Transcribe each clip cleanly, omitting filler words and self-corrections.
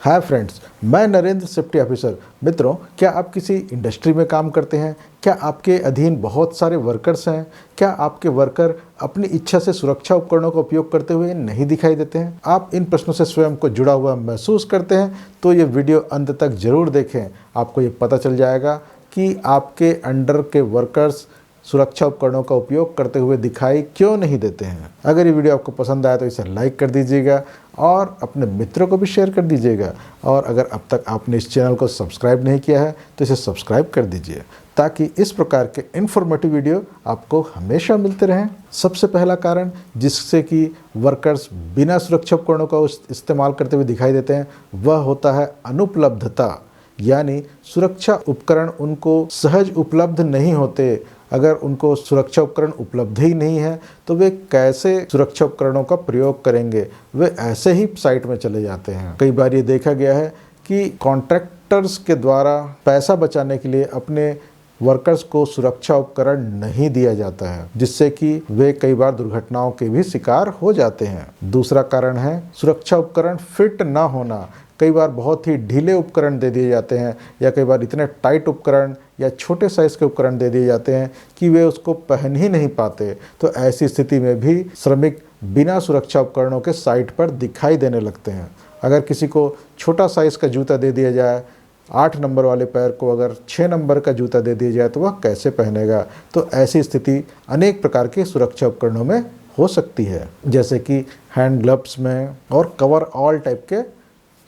Hi friends, मैं Narendra safety officer. मित्रों, क्या आप किसी इंडस्ट्री में काम करते हैं? क्या आपके अधीन बहुत सारे वर्कर्स हैं? क्या आपके वर्कर अपनी इच्छा से सुरक्षा उपकरणों का उपयोग करते हुए नहीं दिखाई देते हैं? आप इन प्रश्नों से स्वयं को जुड़ा हुआ महसूस करते हैं तो ये वीडियो अंत तक जरूर देखें। आपको ये पता चल जाएगा कि आपके अंडर के वर्कर्स सुरक्षा उपकरणों का उपयोग करते हुए दिखाई क्यों नहीं देते हैं। अगर ये वीडियो आपको पसंद आया तो इसे लाइक कर दीजिएगा और अपने मित्रों को भी शेयर कर दीजिएगा। और अगर अब तक आपने इस चैनल को सब्सक्राइब नहीं किया है तो इसे सब्सक्राइब कर दीजिए ताकि इस प्रकार के इन्फॉर्मेटिव वीडियो आपको हमेशा मिलते रहें। सबसे पहला कारण जिससे कि वर्कर्स बिना सुरक्षा उपकरणों का इस्तेमाल करते हुए दिखाई देते हैं वह होता है अनुपलब्धता, यानी सुरक्षा उपकरण उनको सहज उपलब्ध नहीं होते। अगर उनको सुरक्षा उपकरण उपलब्ध ही नहीं है तो वे कैसे सुरक्षा उपकरणों का प्रयोग करेंगे? वे ऐसे ही साइट में चले जाते हैं। कई बार ये देखा गया है कि कॉन्ट्रैक्टर्स के द्वारा पैसा बचाने के लिए अपने वर्कर्स को सुरक्षा उपकरण नहीं दिया जाता है, जिससे कि वे कई बार दुर्घटनाओं के भी शिकार हो जाते हैं। दूसरा कारण है सुरक्षा उपकरण फिट ना होना। कई बार बहुत ही ढीले उपकरण दे दिए जाते हैं या कई बार इतने टाइट उपकरण या छोटे साइज़ के उपकरण दे दिए जाते हैं कि वे उसको पहन ही नहीं पाते। तो ऐसी स्थिति में भी श्रमिक बिना सुरक्षा उपकरणों के साइट पर दिखाई देने लगते हैं। अगर किसी को छोटा साइज़ का जूता दे दिया जाए, 8 नंबर वाले पैर को अगर 6 नंबर का जूता दे दिया जाए तो वह कैसे पहनेगा? तो ऐसी स्थिति अनेक प्रकार के सुरक्षा उपकरणों में हो सकती है, जैसे कि हैंड ग्लव्स में और कवर ऑल टाइप के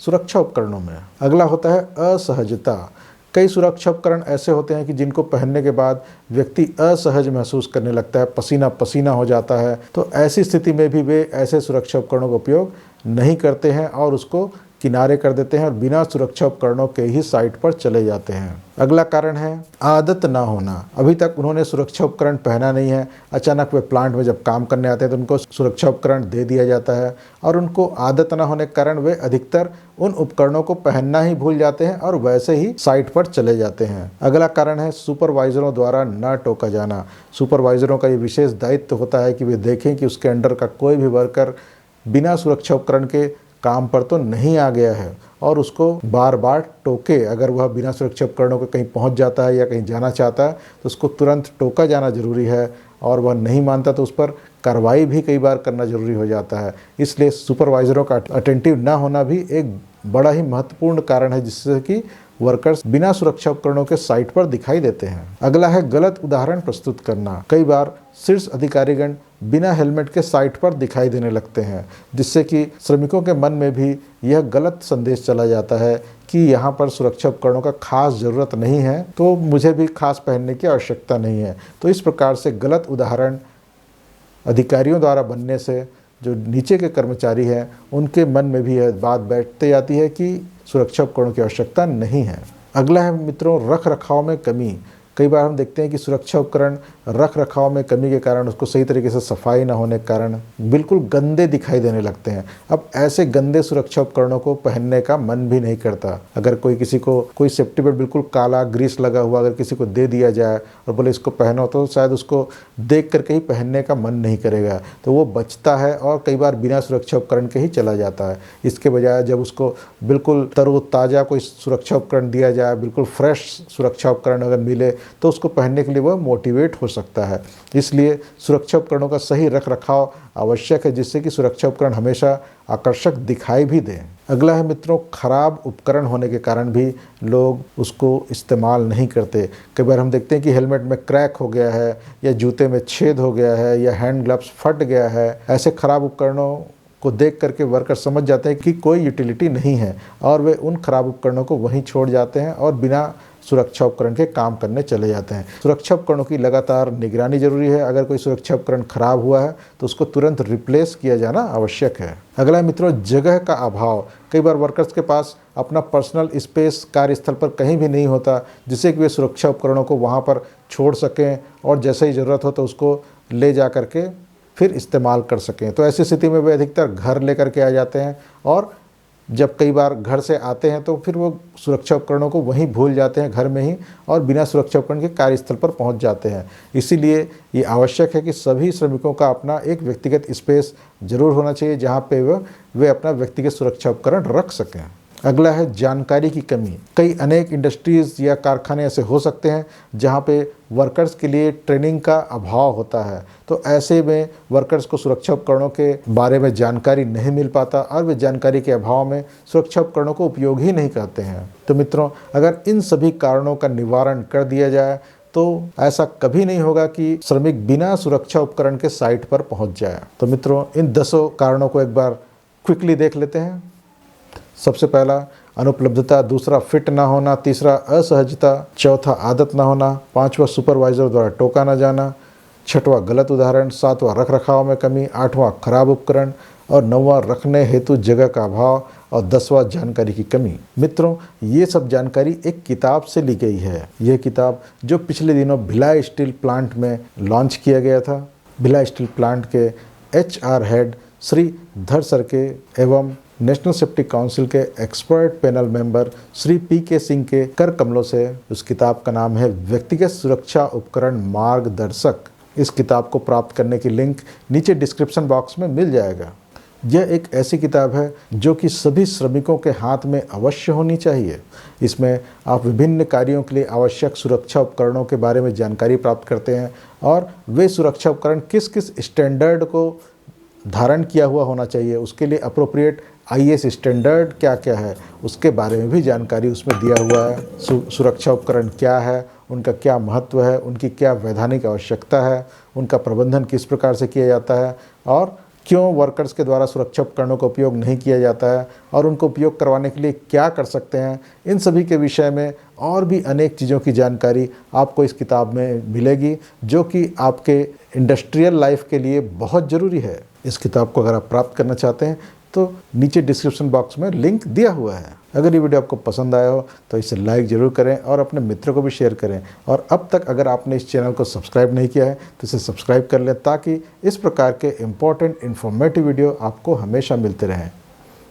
सुरक्षा उपकरणों में। अगला होता है असहजता। कई सुरक्षा उपकरण ऐसे होते हैं कि जिनको पहनने के बाद व्यक्ति असहज महसूस करने लगता है, पसीना पसीना हो जाता है। तो ऐसी स्थिति में भी वे ऐसे सुरक्षा उपकरणों का उपयोग नहीं करते हैं और उसको किनारे कर देते हैं और बिना सुरक्षा उपकरणों के ही साइट पर चले जाते हैं। अगला कारण है आदत ना होना। अभी तक उन्होंने सुरक्षा उपकरण पहना नहीं है, अचानक वे प्लांट में जब काम करने आते हैं तो उनको सुरक्षा उपकरण दे दिया जाता है और उनको आदत ना होने के कारण वे अधिकतर उन उपकरणों को पहनना ही भूल जाते हैं और वैसे ही साइट पर चले जाते हैं। अगला कारण है सुपरवाइजरों द्वारा न टोका जाना। सुपरवाइजरों का ये विशेष दायित्व होता है कि वे देखें कि उसके अंडर का कोई भी वर्कर बिना सुरक्षा उपकरण के काम पर तो नहीं आ गया है और उसको बार बार टोके। अगर वह बिना सुरक्षा उपकरणों के कहीं पहुंच जाता है या कहीं जाना चाहता है तो उसको तुरंत टोका जाना जरूरी है और वह नहीं मानता तो उस पर कार्रवाई भी कई बार करना जरूरी हो जाता है। इसलिए सुपरवाइजरों का अटेंटिव ना होना भी एक बड़ा ही महत्वपूर्ण कारण है जिससे कि वर्कर्स बिना सुरक्षा उपकरणों के साइट पर दिखाई देते हैं। अगला है गलत उदाहरण प्रस्तुत करना। कई बार शीर्ष अधिकारीगण बिना हेलमेट के साइट पर दिखाई देने लगते हैं, जिससे कि श्रमिकों के मन में भी यह गलत संदेश चला जाता है कि यहाँ पर सुरक्षा उपकरणों का खास ज़रूरत नहीं है तो मुझे भी खास पहनने की आवश्यकता नहीं है। तो इस प्रकार से गलत उदाहरण अधिकारियों द्वारा बनने से जो नीचे के कर्मचारी हैं उनके मन में भी यह बात बैठते जाती है कि सुरक्षा उपकरणों की आवश्यकता नहीं है। अगला है मित्रों रख रखाव में कमी। कई बार हम देखते हैं कि सुरक्षा उपकरण रख रखाव में कमी के कारण, उसको सही तरीके से सफाई ना होने के कारण बिल्कुल गंदे दिखाई देने लगते हैं। अब ऐसे गंदे सुरक्षा उपकरणों को पहनने का मन भी नहीं करता। अगर किसी को कोई सेफ्टी बेल्ट बिल्कुल काला ग्रीस लगा हुआ अगर किसी को दे दिया जाए और बोले इसको पहनो तो शायद उसको देख करके ही पहनने का मन नहीं करेगा, तो वो बचता है और कई बार बिना सुरक्षा उपकरण के ही चला जाता है। इसके बजाय जब उसको बिल्कुल तरोताज़ा कोई सुरक्षा उपकरण दिया जाए, बिल्कुल फ्रेश सुरक्षा उपकरण अगर मिले तो उसको पहनने के लिए वह मोटिवेट हो सकता है। इसलिए सुरक्षा उपकरणों का सही रख रखाव आवश्यक है जिससे कि सुरक्षा उपकरण हमेशा आकर्षक दिखाई भी दें। अगला है मित्रों खराब उपकरण होने के कारण भी लोग उसको इस्तेमाल नहीं करते। कई बार हम देखते हैं कि हेलमेट में क्रैक हो गया है या जूते में छेद हो गया है या हैंड ग्लव्स फट गया है। ऐसे खराब उपकरणों को देख करके वर्कर समझ जाते हैं कि कोई यूटिलिटी नहीं है और वे उन खराब उपकरणों को वहीं छोड़ जाते हैं और बिना सुरक्षा उपकरण के काम करने चले जाते हैं। सुरक्षा उपकरणों की लगातार निगरानी जरूरी है। अगर कोई सुरक्षा उपकरण खराब हुआ है तो उसको तुरंत रिप्लेस किया जाना आवश्यक है। अगला मित्रों जगह का अभाव। कई बार वर्कर्स के पास अपना पर्सनल स्पेस कार्यस्थल पर कहीं भी नहीं होता जिससे कि वे सुरक्षा उपकरणों को वहाँ पर छोड़ सकें और जैसे ही ज़रूरत हो तो उसको ले जा करके फिर इस्तेमाल कर सकें। तो ऐसी स्थिति में वे अधिकतर घर लेकर के आ जाते हैं और जब कई बार घर से आते हैं तो फिर वो सुरक्षा उपकरणों को वहीं भूल जाते हैं घर में ही और बिना सुरक्षा उपकरण के कार्यस्थल पर पहुंच जाते हैं। इसीलिए ये आवश्यक है कि सभी श्रमिकों का अपना एक व्यक्तिगत स्पेस जरूर होना चाहिए जहां पे वे अपना व्यक्तिगत सुरक्षा उपकरण रख सकें। अगला है जानकारी की कमी। कई अनेक इंडस्ट्रीज़ या कारखाने ऐसे हो सकते हैं जहां पे वर्कर्स के लिए ट्रेनिंग का अभाव होता है, तो ऐसे में वर्कर्स को सुरक्षा उपकरणों के बारे में जानकारी नहीं मिल पाता और वे जानकारी के अभाव में सुरक्षा उपकरणों को उपयोग ही नहीं करते हैं। तो मित्रों, अगर इन सभी कारणों का निवारण कर दिया जाए तो ऐसा कभी नहीं होगा कि श्रमिक बिना सुरक्षा उपकरण के साइट पर पहुंच जाए। तो मित्रों, इन 10 कारणों को एक बार क्विकली देख लेते हैं। सबसे पहला अनुपलब्धता, दूसरा फिट ना होना, तीसरा असहजता, चौथा आदत ना होना, पांचवा सुपरवाइजर द्वारा टोका ना जाना, छठवां गलत उदाहरण, सातवां रख रखाव में कमी, आठवां खराब उपकरण और नौवां रखने हेतु जगह का अभाव और 10वां जानकारी की कमी। मित्रों, ये सब जानकारी एक किताब से ली गई है। यह किताब जो पिछले दिनों भिलाई स्टील प्लांट में लॉन्च किया गया था। भिलाई स्टील प्लांट के HR हेड श्री धर सरके एवं नेशनल सेफ्टी काउंसिल के expert panel member Shri PK Singh के कर कमलों से उस किताब का नाम है व्यक्तिगत सुरक्षा उपकरण मार्गदर्शक। इस किताब को प्राप्त करने की लिंक नीचे डिस्क्रिप्शन बॉक्स में मिल जाएगा। यह एक ऐसी किताब है जो कि सभी श्रमिकों के हाथ में अवश्य होनी चाहिए। इसमें आप विभिन्न कार्यों के लिए आवश्यक सुरक्षा उपकरणों के बारे में जानकारी प्राप्त करते हैं और वे सुरक्षा उपकरण किस किस स्टैंडर्ड को धारण किया हुआ होना चाहिए, उसके लिए अप्रोप्रिएट IS स्टैंडर्ड क्या क्या है उसके बारे में भी जानकारी उसमें दिया हुआ है। सुरक्षा उपकरण क्या है, उनका क्या महत्व है, उनकी क्या वैधानिक आवश्यकता है, उनका प्रबंधन किस प्रकार से किया जाता है और क्यों वर्कर्स के द्वारा सुरक्षा उपकरणों का उपयोग नहीं किया जाता है और उनको उपयोग करवाने के लिए क्या कर सकते हैं। इन सभी के विषय में और भी अनेक चीज़ों की जानकारी आपको इस किताब में मिलेगी जो कि आपके इंडस्ट्रियल लाइफ के लिए बहुत ज़रूरी है। इस किताब को अगर आप प्राप्त करना चाहते हैं तो नीचे डिस्क्रिप्शन बॉक्स में लिंक दिया हुआ है। अगर ये वीडियो आपको पसंद आया हो तो इसे लाइक ज़रूर करें और अपने मित्रों को भी शेयर करें। और अब तक अगर आपने इस चैनल को सब्सक्राइब नहीं किया है तो इसे सब्सक्राइब कर लें ताकि इस प्रकार के इम्पोर्टेंट इन्फॉर्मेटिव वीडियो आपको हमेशा मिलते रहें।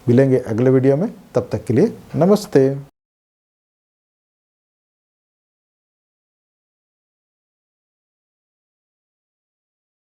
मिलेंगे अगले वीडियो में, तब तक के लिए नमस्ते।